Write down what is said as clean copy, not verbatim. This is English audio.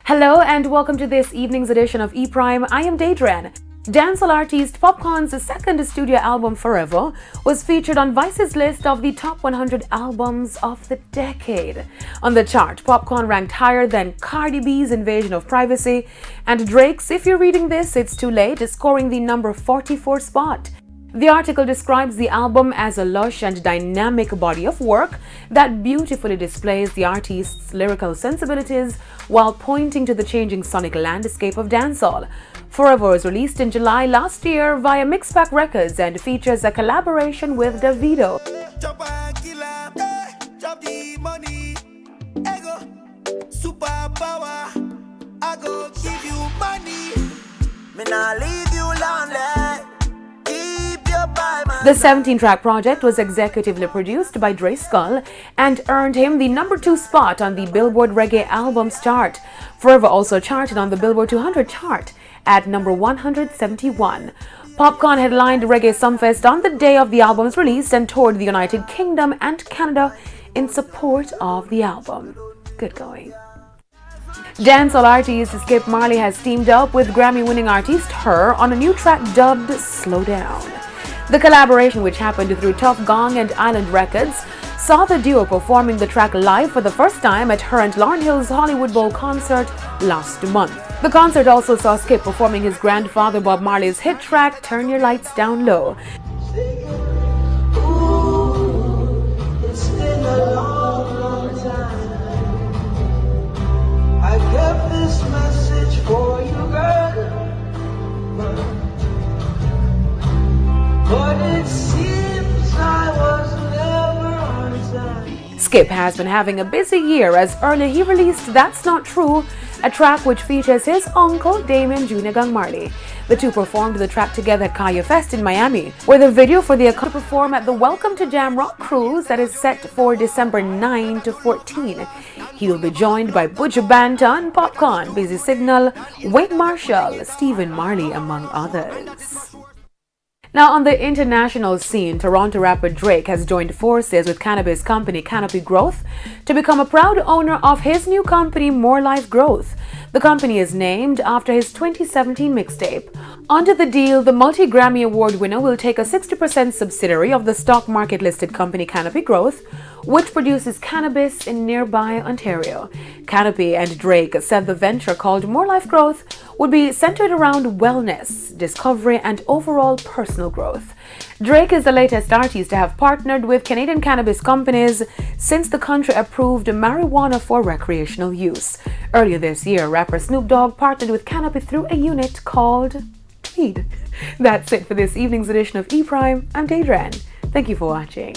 Hello and welcome to this evening's edition of E-Prime. I am Daedran. Dancehall artist Popcaan's second studio album, Forever, was featured on Vice's list of the top 100 albums of the decade. On the chart, Popcaan ranked higher than Cardi B's Invasion of Privacy and Drake's If You're Reading This, It's Too Late, scoring the number 44 spot. The article describes the album as a lush and dynamic body of work that beautifully displays the artist's lyrical sensibilities while pointing to the changing sonic landscape of dancehall. Forever was released in July last year via Mixpack Records and features a collaboration with Davido. The 17-track project was executively produced by Dre Skull and earned him the number 2 spot on the Billboard Reggae Albums chart. Forever also charted on the Billboard 200 chart at number 171. Popcaan headlined Reggae Sumfest on the day of the album's release and toured the United Kingdom and Canada in support of the album. Good going. Dancehall artist Skip Marley has teamed up with Grammy-winning artist Her on a new track dubbed Slow Down. The collaboration, which happened through Tough Gong and Island Records, saw the duo performing the track live for the first time at Her and Lauryn Hill's Hollywood Bowl concert last month. The concert also saw Skip performing his grandfather Bob Marley's hit track Turn Your Lights Down Low. It's been a long, long time. I kept this message for you, girl. But it seems I was never on time. Skip has been having a busy year as earlier he released That's Not True, a track which features his uncle Damien Jr. Gang Marley. The two performed the track together at Kaya Fest in Miami, where the video for the to perform at the Welcome to Jam Rock cruise that is set for December 9 to 14. He will be joined by Buju Banton, Popcaan, Busy Signal, Wayne Marshall, Stephen Marley, among others. Now, on the international scene, Toronto rapper Drake has joined forces with cannabis company Canopy Growth to become a proud owner of his new company, More Life Growth. The company is named after his 2017 mixtape. Under the deal, the multi-Grammy Award winner will take a 60% subsidiary of the stock market listed company Canopy Growth, which produces cannabis in nearby Ontario. Canopy and Drake said the venture, called More Life Growth, would be centered around wellness, discovery, and overall personal growth. Drake is the latest artist to have partnered with Canadian cannabis companies since the country approved marijuana for recreational use. Earlier this year, rapper Snoop Dogg partnered with Canopy through a unit called Tweed. That's it for this evening's edition of E-Prime. I'm Daedran. Thank you for watching.